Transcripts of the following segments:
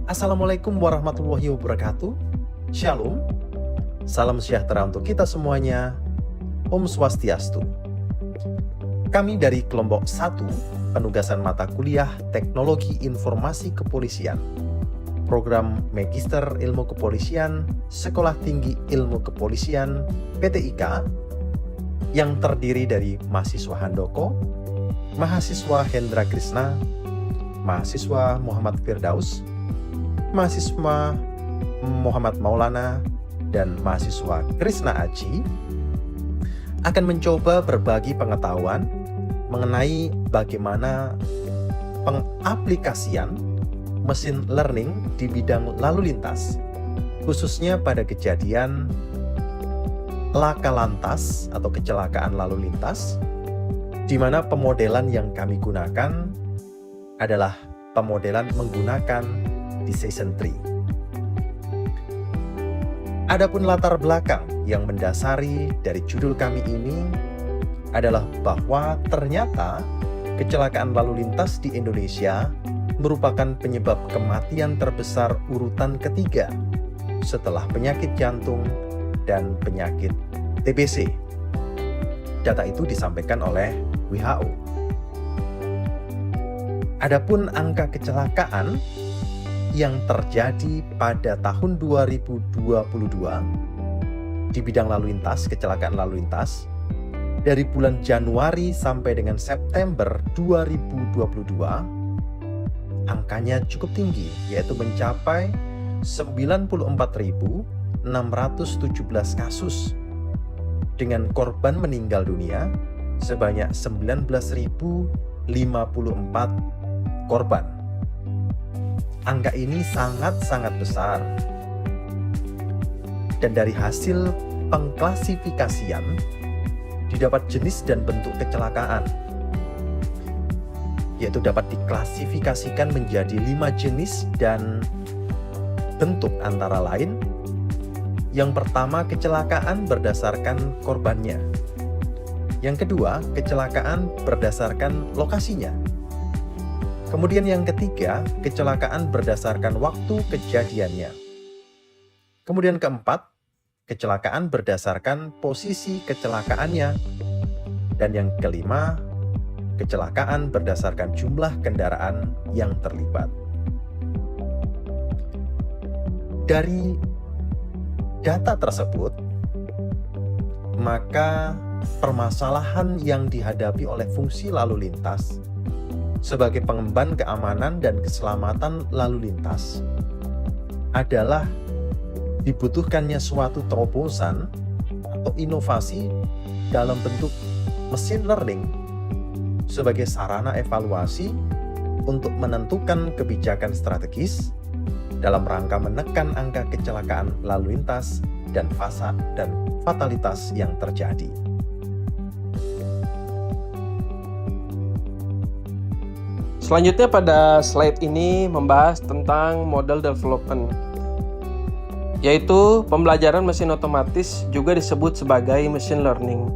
Assalamualaikum warahmatullahi wabarakatuh. Shalom. Salam sejahtera untuk kita semuanya. Om Swastiastu. Kami dari kelompok 1 penugasan mata kuliah Teknologi Informasi Kepolisian, Program Magister Ilmu Kepolisian, Sekolah Tinggi Ilmu Kepolisian, PTIK, yang terdiri dari mahasiswa Handoko, mahasiswa Hendra Krisna, mahasiswa Muhammad Firdaus, mahasiswa Muhammad Maulana, dan mahasiswa Krisna Aji akan mencoba berbagi pengetahuan mengenai bagaimana pengaplikasian mesin learning di bidang lalu lintas, khususnya pada kejadian laka lantas atau kecelakaan lalu lintas, di mana pemodelan yang kami gunakan adalah pemodelan menggunakan Decision Tree. Adapun latar belakang yang mendasari dari judul kami ini adalah bahwa ternyata kecelakaan lalu lintas di Indonesia merupakan penyebab kematian terbesar urutan ketiga setelah penyakit jantung dan penyakit TBC. Data itu disampaikan oleh WHO. Adapun angka kecelakaan yang terjadi pada tahun 2022 di bidang lalu lintas, kecelakaan lalu lintas, dari bulan Januari sampai dengan September 2022, angkanya cukup tinggi, yaitu mencapai 94.617 kasus, dengan korban meninggal dunia sebanyak 19.054 korban. Angka ini sangat-sangat besar. Dan dari hasil pengklasifikasian didapat jenis dan bentuk kecelakaan, yaitu dapat diklasifikasikan menjadi 5 jenis dan bentuk antara lain. Yang pertama, kecelakaan berdasarkan korbannya. Yang kedua, kecelakaan berdasarkan lokasinya. Kemudian yang ketiga, kecelakaan berdasarkan waktu kejadiannya. Kemudian keempat, kecelakaan berdasarkan posisi kecelakaannya. Dan yang kelima, kecelakaan berdasarkan jumlah kendaraan yang terlibat. Dari data tersebut, maka permasalahan yang dihadapi oleh fungsi lalu lintas sebagai pengemban keamanan dan keselamatan lalu lintas adalah dibutuhkannya suatu terobosan atau inovasi dalam bentuk machine learning sebagai sarana evaluasi untuk menentukan kebijakan strategis dalam rangka menekan angka kecelakaan lalu lintas dan fatalitas yang terjadi. Selanjutnya pada slide ini membahas tentang model development, yaitu pembelajaran mesin otomatis juga disebut sebagai machine learning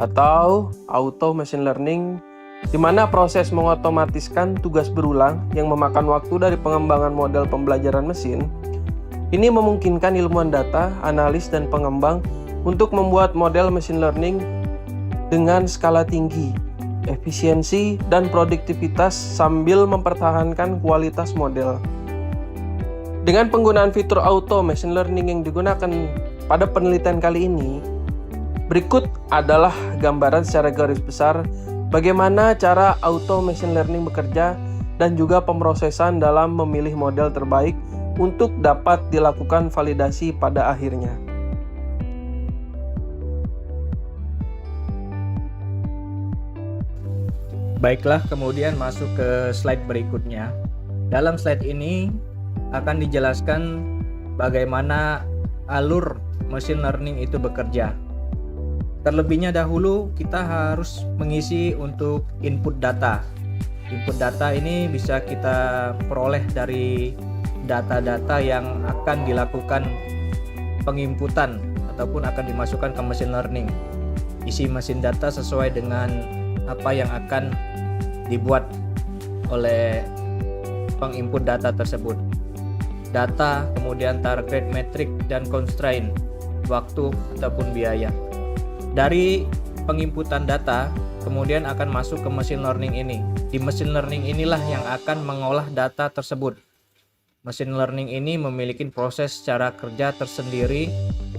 atau auto machine learning, di mana proses mengotomatiskan tugas berulang yang memakan waktu dari pengembangan model pembelajaran mesin. Ini memungkinkan ilmuwan data, analis, dan pengembang untuk membuat model machine learning dengan skala tinggi, efisiensi, dan produktivitas sambil mempertahankan kualitas model. Dengan penggunaan fitur auto machine learning yang digunakan pada penelitian kali ini, berikut adalah gambaran secara garis besar bagaimana cara auto machine learning bekerja dan juga pemrosesan dalam memilih model terbaik untuk dapat dilakukan validasi pada akhirnya. Baiklah, kemudian masuk ke slide berikutnya. Dalam slide ini akan dijelaskan bagaimana alur machine learning itu bekerja. Terlebihnya dahulu kita harus mengisi untuk input data. Input data ini bisa kita peroleh dari data-data yang akan dilakukan penginputan ataupun akan dimasukkan ke machine learning. Isi mesin data sesuai dengan apa yang akan dibuat oleh penginput data tersebut. Data, kemudian target, metrik, dan constraint, waktu ataupun biaya. Dari penginputan data, kemudian akan masuk ke machine learning ini. Di machine learning inilah yang akan mengolah data tersebut. Machine learning ini memiliki proses cara kerja tersendiri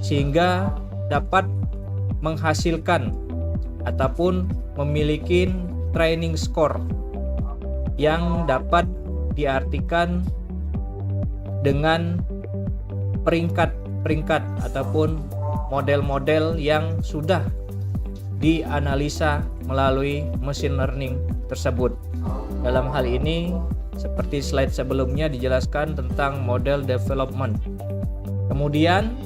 sehingga dapat menghasilkan ataupun memiliki training score yang dapat diartikan dengan peringkat-peringkat ataupun model-model yang sudah dianalisa melalui machine learning tersebut. Dalam hal ini, seperti slide sebelumnya dijelaskan tentang model development. Kemudian,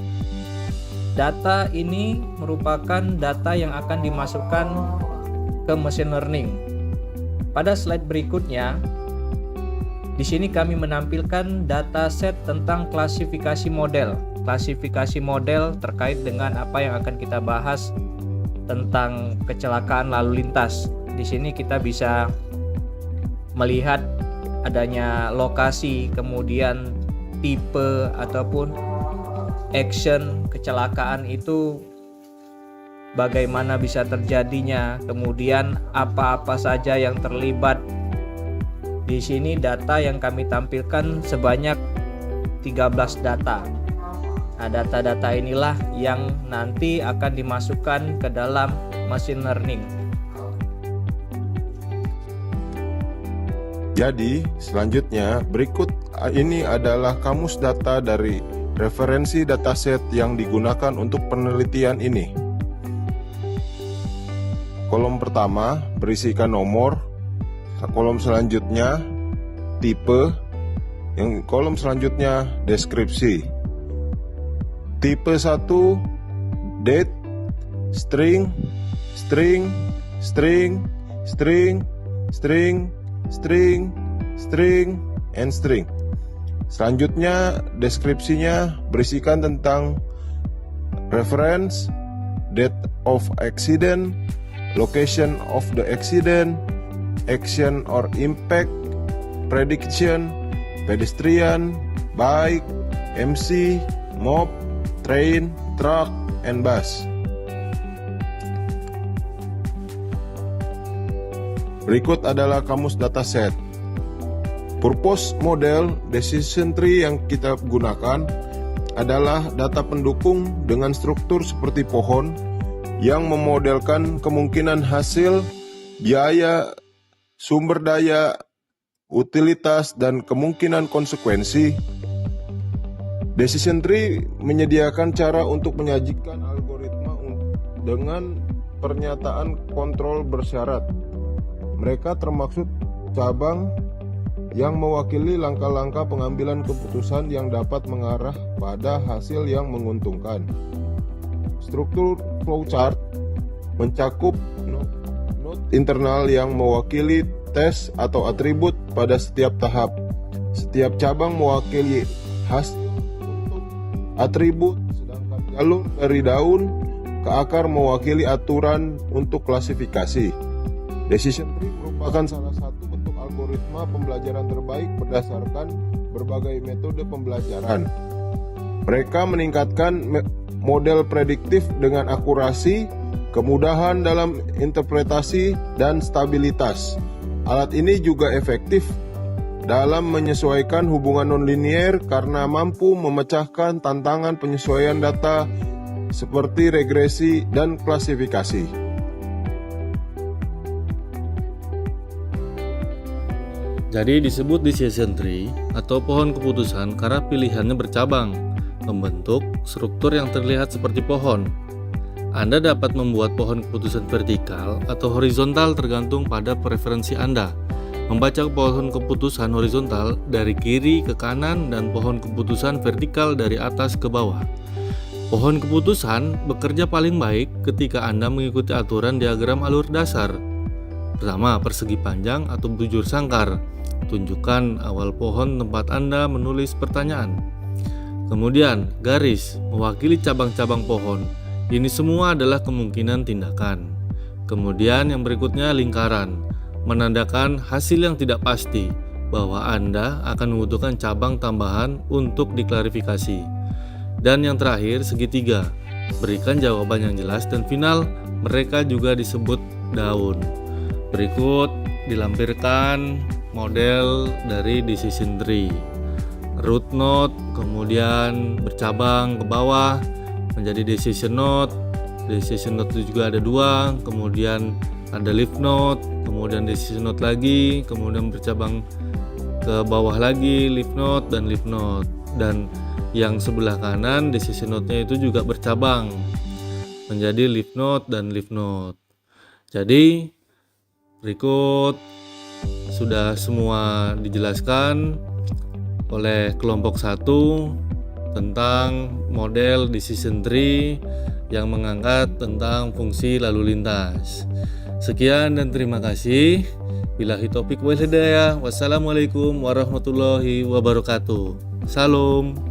data ini merupakan data yang akan dimasukkan ke machine learning. Pada slide berikutnya, di sini kami menampilkan data set tentang klasifikasi model. Klasifikasi model terkait dengan apa yang akan kita bahas tentang kecelakaan lalu lintas. Di sini kita bisa melihat adanya lokasi, kemudian tipe ataupun action kecelakaan itu bagaimana bisa terjadinya, kemudian apa-apa saja yang terlibat. Di sini data yang kami tampilkan sebanyak 13 data. Nah, data-data inilah yang nanti akan dimasukkan ke dalam machine learning. Jadi, selanjutnya berikut ini adalah kamus data dari referensi dataset yang digunakan untuk penelitian ini. Kolom pertama berisikan nomor, kolom selanjutnya tipe, yang kolom selanjutnya deskripsi. Tipe 1 date, string, string, string, string, string, string, string, and string. Selanjutnya deskripsinya berisikan tentang reference, date of accident, location of the accident, action or impact, prediction, pedestrian, bike, MC, mob, train, truck, and bus. Berikut adalah kamus dataset. Purpose model decision tree yang kita gunakan adalah data pendukung dengan struktur seperti pohon yang memodelkan kemungkinan hasil, biaya, sumber daya, utilitas, dan kemungkinan konsekuensi. Decision tree menyediakan cara untuk menyajikan algoritma dengan pernyataan kontrol bersyarat. Mereka termaksud cabang yang mewakili langkah-langkah pengambilan keputusan yang dapat mengarah pada hasil yang menguntungkan. Struktur flowchart mencakup node internal yang mewakili tes atau atribut pada setiap tahap. Setiap cabang mewakili hasil untuk atribut, sedangkan jalur dari daun ke akar mewakili aturan untuk klasifikasi. Decision tree merupakan salah satu bentuk algoritma pembelajaran terbaik berdasarkan berbagai metode pembelajaran. Mereka meningkatkan model prediktif dengan akurasi, kemudahan dalam interpretasi, dan stabilitas. Alat ini juga efektif dalam menyesuaikan hubungan nonlinier karena mampu memecahkan tantangan penyesuaian data seperti regresi dan klasifikasi. Jadi disebut decision tree atau pohon keputusan karena pilihannya bercabang, membentuk struktur yang terlihat seperti pohon. Anda dapat membuat pohon keputusan vertikal atau horizontal tergantung pada preferensi Anda. Membaca pohon keputusan horizontal dari kiri ke kanan dan pohon keputusan vertikal dari atas ke bawah. Pohon keputusan bekerja paling baik ketika Anda mengikuti aturan diagram alur dasar. Pertama, persegi panjang atau bujur sangkar. Tunjukkan awal pohon tempat Anda menulis pertanyaan. Kemudian, garis mewakili cabang-cabang pohon. Ini semua adalah kemungkinan tindakan. Kemudian yang berikutnya lingkaran, menandakan hasil yang tidak pasti bahwa Anda akan membutuhkan cabang tambahan untuk diklarifikasi. Dan yang terakhir, segitiga. Berikan jawaban yang jelas dan final, mereka juga disebut daun. Berikut dilampirkan model dari decision tree. Root node, kemudian bercabang ke bawah menjadi decision node. Decision node itu juga ada 2, kemudian ada leaf node, kemudian decision node lagi, kemudian bercabang ke bawah lagi leaf node dan leaf node. Dan yang sebelah kanan decision node-nya itu juga bercabang menjadi leaf node dan leaf node. Jadi berikut sudah semua dijelaskan oleh kelompok 1 tentang model decision tree yang mengangkat tentang fungsi lalu lintas. Sekian dan terima kasih. Billahi taufik wal hidayah. Wassalamualaikum warahmatullahi wabarakatuh. Salam.